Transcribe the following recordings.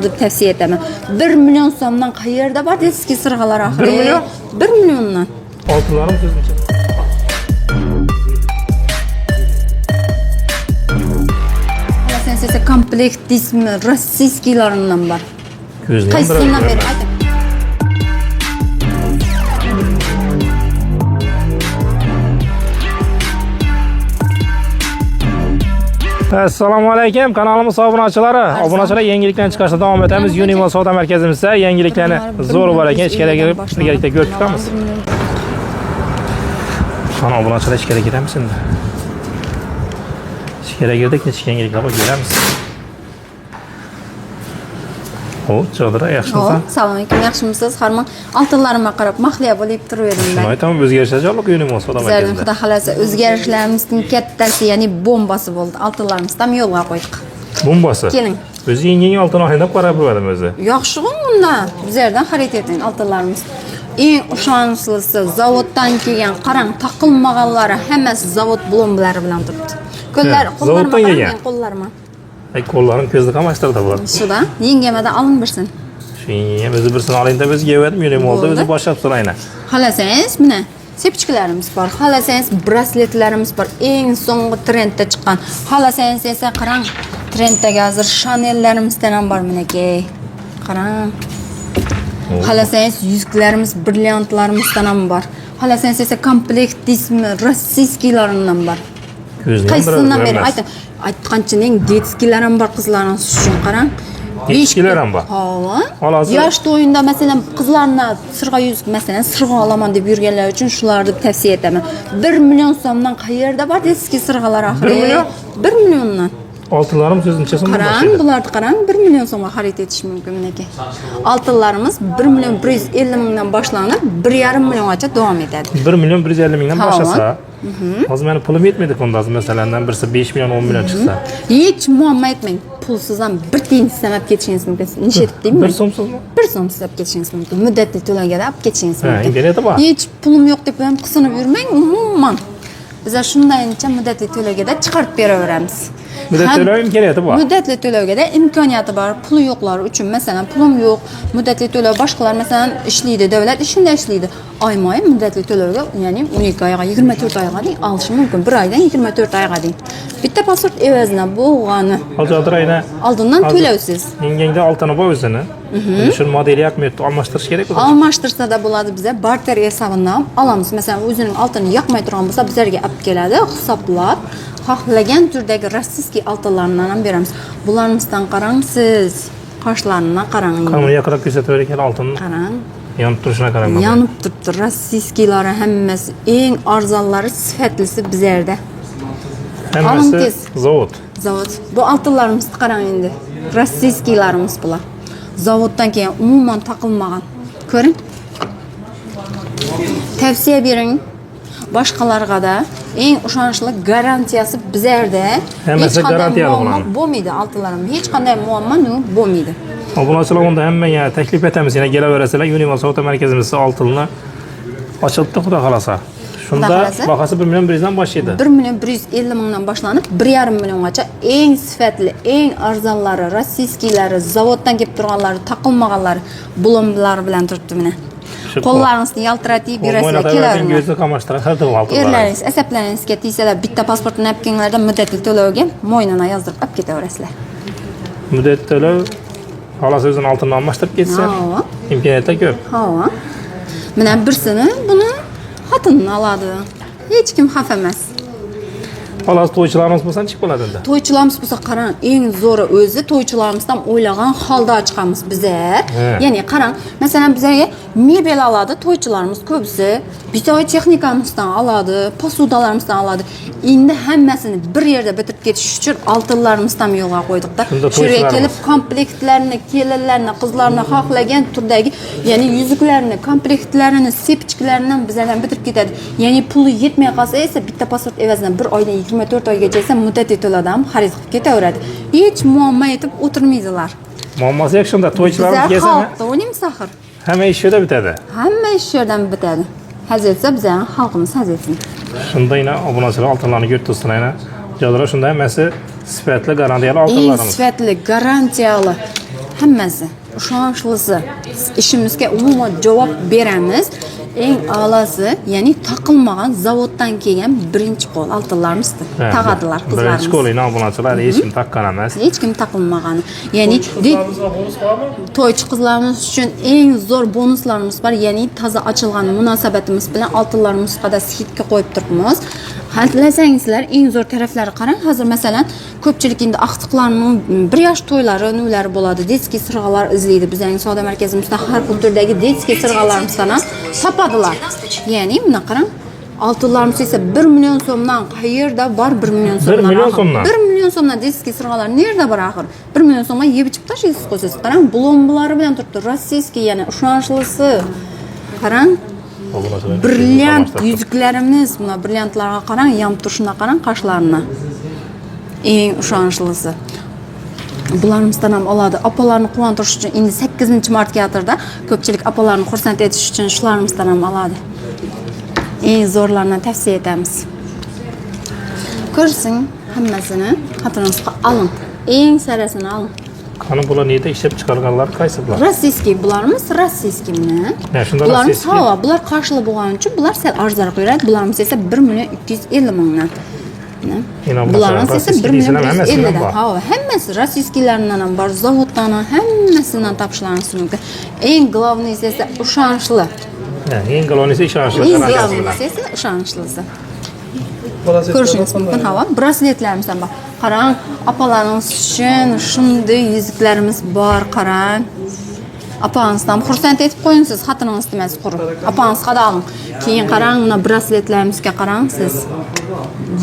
Tavsiye etaman. 1 milyon so'mdan qayerda bor deysiz sirg'alar oxiri? 1 milyon? 1 milyondan. Oltinlarim sizningcha. Sen komplekt dismi rossiyskilarından bor. Qaysidan beri ayting. Assalomu alaykum, kanalimiz obunachilari. Obunachilar yangiliklarni chiqarishda davom etamiz. Unimol savdo markazimizda yangiliklarni zo'r bo'lar ekan, ichkariga kirib, birgalikda ko'rib chiqamiz. Qani obunachilar ichkariga kiramiz endi. Ichkariga kirdik, nechta yangiliklar bor ko'ramiz. Xo'p, Jodira, yaxshimisan? Assalomu alaykum, yaxshimisiz? Harman oltinlarimga qarab mahliya bo'lib turaverdim men. Shuni aytaman, o'zgarishlarlik Unimol savdo markazida. Xudo xolasa o'zgarishlarimizning kattasi, ya'ni bombasi bo'ldi. Oltinlarimizni ham yo'lga qo'ydik. Bombasi. Keling. O'zi yangi oltin olib qarab qo'ydim o'zi. Yaxshi-ku bundan. Biz yerdan xarid eting oltinlarimiz. Eng ishonchlisi zavoddan kelgan, qarang, taqilmaganlari hammasi zavod blomblari bilan turibdi. Qo'llarima. Ay, qo'llarim ko'zni qamashtirdi bu. Shudan yengamada olin birsin. Shu yengam o'zi birsin oling-da biz yevadim, Unimolda o'zi boshlab turayna. Xolasangiz, mana sepchiklarimiz bor. Xolasangiz, brasletlarimiz bor. Eng so'nggi trendda chiqqan. Xolasangiz esa qarang, trenddagi hozir Chanel'larimizdan ham bor menaki. Qarang. Xolasangiz, yuzuklarimiz, brilliantlarimizdan ham bor. Xolasangiz esa komplekt dismi rossiyskilardan bor. Qaysidan beri aytqanchining detskilar ham bor qizlarimiz uchun qarang. Detskilar ham bor. Ha. Yosh to'yinda masalan qizlarni sirg'a yuzuk masalan sirg'a olaman deb yurganlar uchun shularni tavsiya etaman. 1 milyon so'mdan qayerda bor deysiz sirg'alar oxiri? 1 million? 1 milliondan. Oltinlarim sizningcha so'mdan qarang, bularni qarang, 1 million so'mga xarid etish mumkin menaki. Oltinlarimiz 1 million 150 mingdan boshlanib 1,5 milliongacha davom etadi. 1 million 150 mingdan boshlasa, hozir meni pulim yetmaydi kundan, masalan, birisi 5 million 10 million chiqsa. Hech muammo etmang. Pulsiz ham bir tiyin sanab ketishingiz mumkin. Necha deymi? 1 so'msizmi? 1 so'm sanab ketishingiz mumkin. Muddatli to'laganda olib ketishingiz mumkin. Imkoniyati bor. Hech pulim yo'q deb ham qisinib yurmang, umuman. Biz shundaycha muddatli to'laganda chiqarib beraveramiz. Muddatli to'lov imkoniyati bor. Muddatli to'lovga imkoniyati bor. Puli yo'qlar uchun, masalan, pulim yo'q, muddatli to'lov boshqalar masalan ishlaydi, davlat ishida ishlaydi. Oyma-oy muddatli to'lovga, ya'ni 12 oyga, 24 oyga deng olishi mumkin. 1 oydan 24 oyga deng. Bitta pasport evazidan bo'lgani. Hozir oldindan to'lovsiz. Yengangda oltini bor o'zini. Shu modeli yoqmayapti, almashtirish kerak o'zi. Almashtirsa-da bo'ladi, biza barter hisobidan olamiz. Masalan, o'zining oltini yoqmay turgan bo'lsa, bizlarga olib keladi, hisoblab xohlagan turdagi rossiyskiy oltinlardan ham beramiz. Bularimizdan qarang siz. Qoshlaridan qarang. Qani yaqinroq ko'rsatib ekan oltinni. Qarang. Yonib turishini qarang. Yonib turibdi. Rossiyskiylari hammasi eng arzonlari, sifatlisi bizlarda. Hammasi zavod. Zavod. Bu oltinlarimizni qarang endi. Rossiyskiylarimiz bular. Zavoddan keyin umuman taqilmagan. Ko'ring. Tavsiya bering. Boshqalarga da eng ishonchli garantiyasi bizlarda. Hammasi garantiyali bo'ladi. Bo'lmaydi oltinlarim. Hech qanday muammo bo'lmaydi. Obunachilar unda hammaga taklif etamiz, yana kelaverasizlar. Unimol savdo markazimizda oltinni ochildi, xudo xolasa. Shunda bahasi 1 million 100 dan boshlaydi. 1 million 150 mingdan boshlanib 1,5 milliongacha eng sifatli, eng arzonlari, rossiyskiylari, zavoddan kelib turganlari, taqilmaganlari, blomlar bilan turibdi mana. Qo'llaringizni yaltiratib yurasizlar, kelavering. Ko'zni qamashtiradi oltinlar. Erlaringiz asablariingizga tegsalar, bitta pasportni olib kelinglarda muddatli to'lovga mo'ynani yozdirib olib ketaverasizlar. Muddatli to'lov xolasa o'zini oltinni almashtirib ketsa, imkoniyatlar ko'p. Ha. Mana birsini buni xotinni oladi. Hech kim xafa emas. Xolos to'ychilarimiz bo'lsa chiqib bo'ladi endi. To'ychilarimiz bo'lsa qarang, eng zo'ri o'zi to'ychilarimizdan o'ylagan holda chiqamiz bizlar. Ya'ni qarang, masalan bizlarga mebel oladi to'ychilarimiz ko'psi, bitoy texnikamizdan oladi, posudalarimizdan oladi. Endi hammasini bir yerda bitirib ketish uchun oltinlarimizdan yo'lga qo'ydik-da. Shu yerga kelib komplektlarni, kelinlarni, qizlarni xohlagan turdagi, ya'ni yuzuklarni, komplektlarini, sepchiklarini bizlardan bitirib ketadi. Ya'ni puli yetmay qolsa esa bitta pasport evazidan 1 oydan 24 oygacha esa muddatli to'lovdan xarid qilib ketaveradi. Hech muammo etib o'tirmaydilar. Muammosi yo'q shunda to'ychilarimiz kelsa, o'ynaymiz axir. Hamma ish yerda bitadi. Hamma ish yerdan bitadi. Haz etsa bizning xalqimiz haz etsin. Shundayna obunachilar oltinlarni ko'rib tursinlar. Jodira shunda hammasi sifatli garantiyali oltinlarimiz. Sifatli garantiyali hammasi ishonchli. Ishimizga umuman javob beramiz. Eng a'losi, ya'ni taqilmagan zavoddan kelgan birinchi qo'l oltinlarimizni taqadilar qizlarimiz. Birinchi qo'l obunachilar hech kim taqqan emas. Hech kim taqilmagan. Ya'ni to'ychi qizlarimiz uchun eng zo'r bonuslarimiz bor. Ya'ni toza ochilgan munosabatimiz bilan oltinlarimiz qada skidka qo'yib turibmiz. Hatlasangizlar eng zo'r taraflari qarang. Hozir masalan ko'pchilik endi aqtiqlarning 1 yosh to'ylari, nolari bo'ladi. Detskiy sirg'alar izlaydi. Bizning savdo markazimizda har xil turdagi detskiy sirg'alarimizdan ham topadilar. Ya'ni buni qarang. Oltinlarimiz esa 1 million so'mdan qayerda bor 1 million so'mdan. 1 million so'mdan. 1 million so'mdan detskiy sirg'alar nereda bor axir? 1 million so'mga yeb ichib tashlaysiz qo'ysiz. Qarang, blombalari bilan turibdi. Rossiyskiy, ya'ni ishonchlisi. Qarang. Brilliant yuzuklarimiz, buna brilliantlarga qarang, yam turishuna qarang qoshlarini. Eng ishonchlisi. Bularımızdan ham oladi. Opalarni quvontirish uchun endi 8-mart teatrda ko'pchilik opalarni xursand etish uchun shularımızdan ham oladi. Eng zo'rlarini tavsiya etamiz. Ko'rsin hammasini xotiningizga oling. Eng sarasini oling. Qani bular neyda ishlab chiqarganlar qaysi bular? Rossiyskiy bularimiz, rossiyskiymi? Bularimiz havo, bular qarshili bo'lgani uchun bular sal arzonroq yuradi. Bularimiz esa 1 million 250 mingdan. Bularimiz esa 1 million 250 dan. Ha, hammasi rossiyskiylardan ham bor, zavoddan ham hammasidan topishlaringiz mumkin. Eng glavniysi esa ishonchli. Eng glavniysi ishonchli. Eng glavniysi esa ishonchli. Ko'rishingiz mumkin havo. Brasletlarimiz ham bor. Qarang, opalarimiz uchun shunday yuzuklarimiz bor, qarang. Apangizdan xursand etib qo'ying siz, xotiningiz emas, qurib. Apangiz qadag'ing. Keyin qarang, mana brasletlarimizga qarang siz.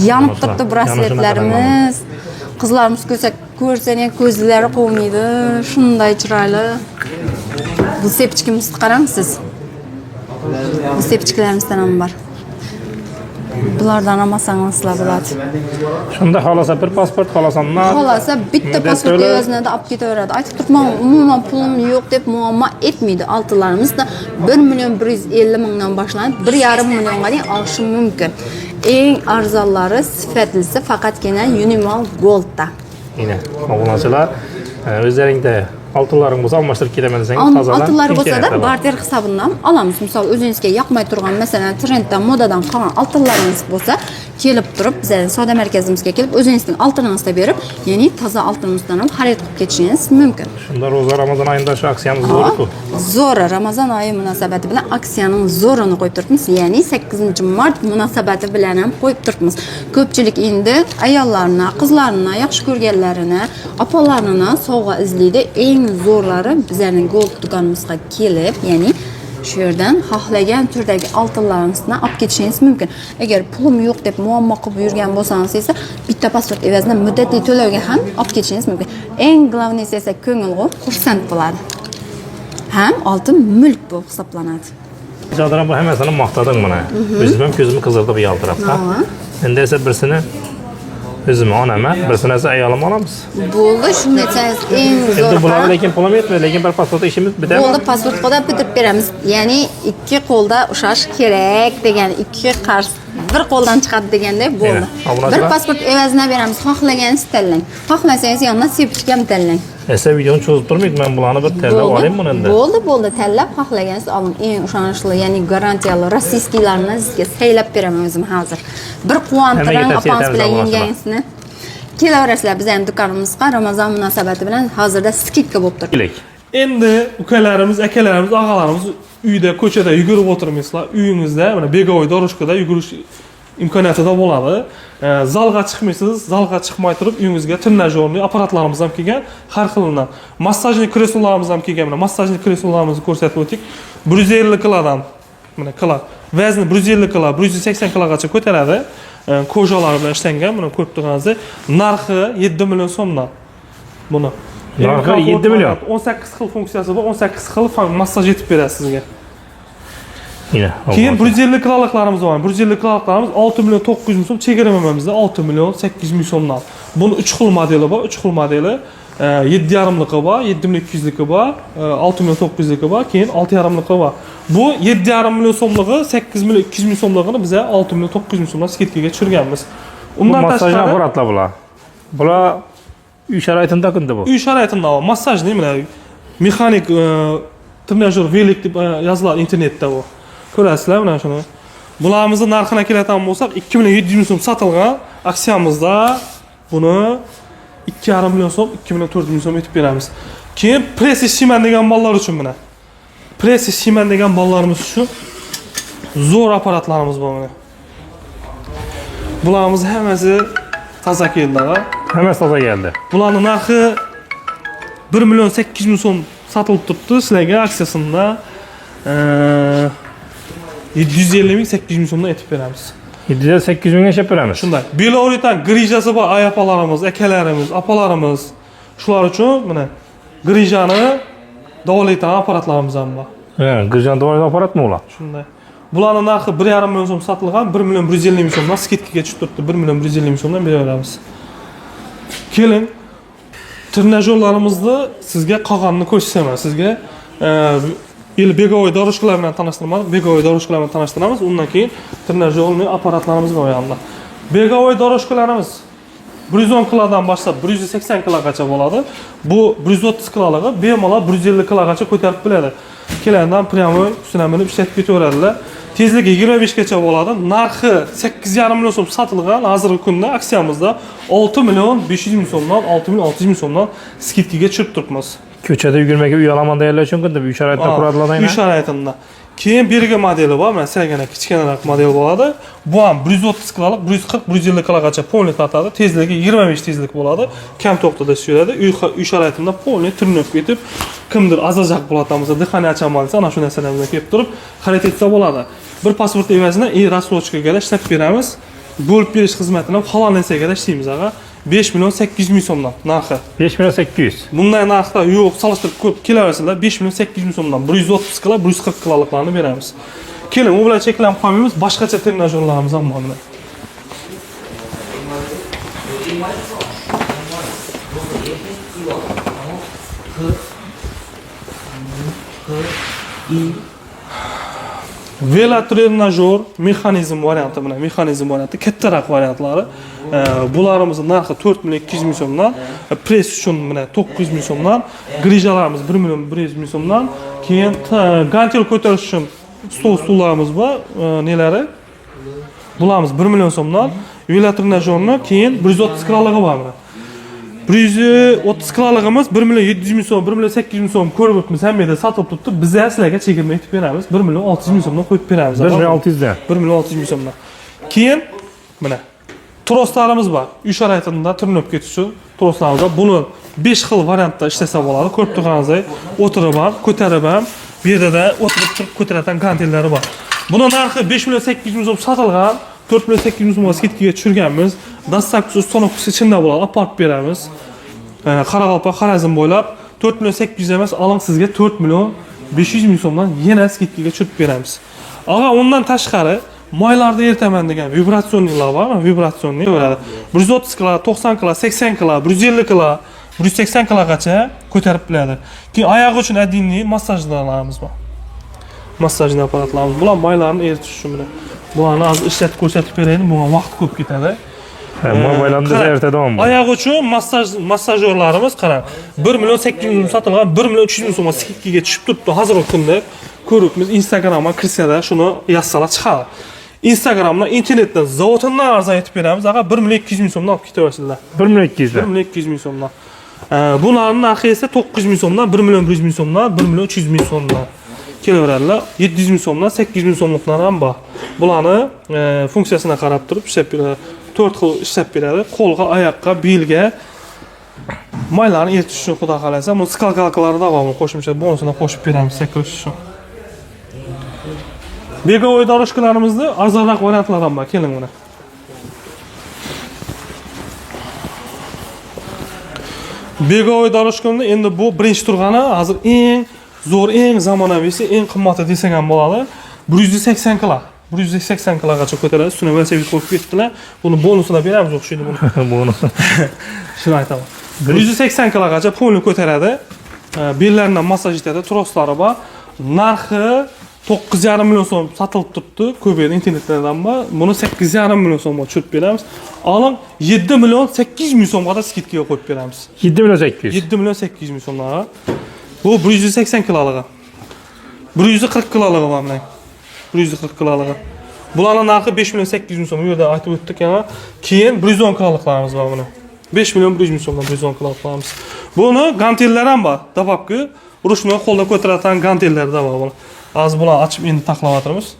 Yanib turibdi brasletlarimiz. Qizlarimiz ko'rsang, ko'zlari quvnaydi. Shunday chiroyli. Bu sepchkimizni qarang siz. Bu sepchklarimizdan ham bor. Bulardan olmasangizlar bo'ladi. Shunda xolasa bir pasport, xolasam xolasa bitta pasport evaziga olib ketaveradi. Aytib turibman, umuman pulim yo'q deb muammo etmaydi. Oltinlarimizda 1 million 150 mingdan boshlanib 1,5 millionga дейін olishi mumkin. Eng arzonlari sifatlisi faqatgina Unimal Goldda. Yine obunachilar o'zlaringda oltinlaring bo'lsa almashtirib kelaman desangiz tozadan. Oltinlar bo'lsa-da barter hisobidan olamiz. Misol o'zingizga yoqmay turgan, masalan, trenddan, modadan qolgan oltinlaringiz bo'lsa, kelib turib, bizning savdo markazimizga kelib, o'zingizning oltiningizni berib, ya'ni toza oltinimizdan ham xarid qilib ketishingiz mumkin. Shunda ro'za Ramazon oyida shu aksiyamiz zo'r-ku. Zo'r, Ramazon oyi munosabati bilan aksiyaning zo'rini qo'yib turibmiz. Ya'ni 8-mart munosabati bilan ham qo'yib turibmiz. Ko'pchilik endi ayollarni, qizlarni, yaxshi ko'rganlarini, opalarini sovg'a izlaydi. Eng zo'rlari bizning Gold do'konimizga kelib, ya'ni shu yerdan xohlagan turdagi oltinlaringizni olib ketishingiz mumkin. Agar pulim yo'q deb muammo qilib yurgan bo'lsangiz esa bitta pasport evaziga muddatli to'lovga ham olib ketishingiz mumkin. Eng glavniysi esa ko'ngilga xursand bo'ladi. Ham oltin mulk bo'lib hisoblanadi. Jodira bu hammasini maqtadim mana. O'zim ham ko'zimni qizdirdi bu yaltirabda. Endi esa birsini o'zim olaman, birsini esa ayolim olamiz. Bo'ldi, shunday aytsangiz eng zo'r. Endi bular lekin pulim yetmaydi, lekin bir pasport ishimiz bitadi. Bo'ldi, pasport qo'lda bitirib beramiz. Ya'ni ikki qo'lda ushlash kerak degan, ikki qarz bir qo'ldan chiqadi degandek bo'ldi. Bir pasport evaziga beramiz, xohlaganingizni tanlang. Xohlasangiz yondan sepchka ham tanlang. Esa videoni cho'zib turmaydi, men bularni bir tanlab olaymi endi. Bo'ldi, tanlab xohlaganingizni oling. Eng ishonchli, ya'ni garantiyali rossiyskiylarni sizga saylab beraman o'zim hozir. Bir quvontirang opangiz bilan yengangizni. Kelaverasizlar bizning do'konimizga Ramazon munosabati bilan hozirda skidka bo'lib turibdi. Endi ukalarimiz, akalarimiz, og'alarimiz uyda, ko'chada yugurib o'tirmaysizlar. Uyingizda, mana begovoy doroshkada yugurish imkoniyatida bo'ladi. Zalga chiqmaysiz, zalga chiqmay turib uyingizga trenajyorli apparatlarimiz ham kelgan, har xildan. Massajli kreslolarimiz ham kelgan. Mana massajli kreslolarimizni ko'rsatib o'tdik. 150 kilodan, mana kilo. Vazni 150 kilo, 180 kilogacha ko'taradi. Ko'jalar bilan ishlangan, buni ko'rib turganingizdek, narxi 7 million so'mdan. Buni narxi 7 million. 18 xil funksiyasi bor, 18 xil massaj etib beradi sizga. Yine. Keyin 150 kiloliklarimiz bor. 150 kiloliklarimiz 6 million 900 ming so'm, chegaramamizda 6 million 800 ming so'mdan. Buni 3 xil modeli bor, 3 xil modeli. 7,5ligi bor, 7200ligi bor, 6 million 900ligi bor, keyin 6,5ligi bor. Bu 7,5 million so'mligi, 8 million 200 ming so'mligini biz 6 million 900 ming so'mdan skidkaga tushirganmiz. Undan tashqari apparatlar bular. Bular uy sharoitida kunda bu. Uy sharoitida massajni mana mexanik trenajyor velik deb yoziladi internetda bu. Ko'rasizlar mana shuni. Bularimizni narxini keladigan bo'lsak, 2.700 ming so'm sotilgan aksiyamizda buni 2,5 million so'm, 2.4 million so'm etib beramiz. Keyin Presi Siman degan bolalar uchun mana. Presi Siman degan bolalarimiz uchun zo'r apparatlarimiz bor mana. Bularimiz hammasi toza keldi. Hammasi toza keldi. Bularning narxi 1.8 million so'm sotilib turibdi. Sizlarga aksiyasida 750 ming 800 ming so'mdan etib beramiz. 700-800 mingga ishab beramiz. Shunday. Beloritan grijasi bor ayapalarimiz, akalarimiz, apalarimiz. Shular uchun mana grijani davolaydigan apparatlarimiz ham bor. Grijani davolaydigan apparatmi ular? Shunday. Bularning narxi 1,5 million so'm sotilgan, 1.150 ming so'mdan skidkaga tushib turibdi. 1.150 ming so'mdan beraveramiz. Keling, trenajyorlarimizni sizga qolganini ko'rsataman. Sizga begovoy doroshkalar bilan tanishtiramiz. Begovoy doroshkalar bilan tanishtiramiz. Undan keyin trenajyorning apparatlarimiz bor yonda. Begovoy doroshkalarimiz 110 kilodan boshlab 180 kilogacha bo'ladi. Bu 130 kiloligi bemalol 150 kilogacha ko'tarib biladi. Kelandan pryamoy ustidan minib ishlatib ketaveradilar. Tezligi 25 gacha bo'ladi. Narxi 8,5 million so'm sotilgan. Hozirgi kunda aksiyamizda 6 million 500 ming so'mdan 6 million 600 ming so'mdan skidkaga tushib turibmiz. Ko'chada yugurmaga uy olaman deganlar uchun deb uy sharoitida quradiladi. Uy sharoitida. Keyin bergi modeli bor. Mana sizlarga kichkinaroq model bo'ladi. Bu ham 130 kilolik, 140, 150 kilogacha polni tortadi. Tezligi 25 tezlik bo'ladi. Kam to'xtada suyadi. Uy sharoitida polni turnib ketib, kimdir azajaq bo'latamizda, dihani achamansa, ana shu narsalarga kelib turib, xarid etsa bo'ladi. Bir pasport evazidan rassrochkaga ishlab beramiz. Bo'lib berish xizmatini halol narsaga ishlaymiz, ag'a. 5 million 800 ming so'mdan narxi. 5 million 800. Bunday narxda yo'q, solishtirib ko'p kelaversizlar. 5 million 800 ming so'mdan 130 kilo, 140 kiloliklarni beramiz. Keling, u bilan cheklanib qolmaymiz. Boshqacha trenajyorlarimiz ham bor. Velotrenajyor mexanizm varianti bilan mexanizm varianti kattaroq variantlari. Bularimizni narxi 4 million 200 ming so'mdan, press uchun mana 900 ming so'mdan, grijalarimiz 1 million 100 ming so'mdan, keyin gantel ko'tarish uchun stullarimiz bor, nelari? Bularimiz 1 million so'mdan, velotrenajyorni keyin 130 kiloligi bor mana. 130 kiloligimiz 1 million 700 ming so'm, 1 million 800 ming so'm ko'rib o'tmiz, hammada sotib turibdi. Biz sizlarga chegirma etib beramiz. 1 million 600 ming so'mdan qo'yib beramiz. 1 million 600 dan. 1 million 600 ming so'mdan. Keyin mana troslarimiz bor. Uy sharoitida turnib ketishi troslarimiz bor. Buni 5 xil variantda ishlasa bo'ladi. Ko'rib turganingizdek, o'tirib ham, ko'tarib ham, bu yerda o'tirib turib ko'taradigan gantellari bor. Buni narxi 5 million 800 ming so'm sotilgan. 4 million 800 ming so'mga skidkaga tushirganmiz. Dastavkasi ustonoqsi ichida bo'ladi, olib borib beramiz. Qarag'alpa Xorazm bo'ylab 4 million 800 emas, alang sizga 4 million 500 ming so'mdan yana skidkaga tushirib beramiz. Ag'a, undan tashqari moylarda ertaman degan vibratsionlar bormi? Vibratsionli bo'ladi. 130 kilo, 90 kilo, 80 kilo, 150 kilo, 180 kilogacha ko'tarib biladi. Keyin oyoq uchun adinli massajlarimiz bor. Massajli apparatlarimiz. Bular moylarni eritish uchun mana. Bularni hozir ishlatib ko'rsatib beraylik, bunga vaqt ko'p ketadi. Moylarni eritadigan bu. Oyoq uchun massajyorlarimiz qarang. 1 million 800 ming sotilgan, 1 million 300 ming so'mga skidkaga tushib turibdi. Hozirgi kunda ko'ribmiz, Instagramga kirsada shuni yozsalar chiqadi. Instagramdan, internetdan zavoddan arzon etib beramiz. Ag'a 1 million 200 ming so'mdan olib ketaversizlar. 1 million 200 dan. 1 million 200 ming so'mdan. Bularning narxi esa 900 ming so'mdan, 1 million 100 ming so'mdan, 1 million 300 ming so'mdan kelaveradilar. 700 ming so'mdan, 800 ming so'mliklar ham bor. Bularni funksiyasini qarab turib ishlab beradi. 4 xil ishlab beradi. Qo'lga, oyoqqa, belga moylarni eritish uchun xudo xolasa, bu skalkalkalarda davomli qo'shimcha bonusini qo'shib beramiz sakrish uchun. Begovoy doroshkalarimizni arzonroq variantlari ham bor. Keling mana. Begovoy doroshkani endi bu birinchi turgani, hozir eng zo'r, eng zamonaviysi, eng qimmati desak ham bo'ladi. 180 kilo. 180 kilogacha ko'taradi. Ustuna velosiped qo'yib ketdilar. Buni bonusini beramiz, o'xshaydi buni. Bonus. Shuni aytaman. 180 kilogacha polni ko'taradi. Bellaridan massaj etadi, troslari bor. Narxi 9,5 million so'm sotilib turibdi. Ko'p yer internetlardan bor. Buni 8,5 million so'mga tushirib beramiz. Oling 7 million 800 ming so'mga skidkaga qo'yib beramiz. 7 million 800. 7 million 800 ming so'mga. Bu 180 kiloluğu. 140 kiloluğu var bunun. 140 kiloluğu. Bularning narxi 5 milyon 800 ming so'm. Bu yerda aytib o'tdik yana. Keyin 110 kiloluqlarimiz var buni. 5 milyon 100 ming so'mdan 110 kiloluqlarimiz. Buni gantellar ham bor. Dababki, urushni qo'lda ko'taradigan gantellar da bor. Az bular ochib endi taqlayapmiz.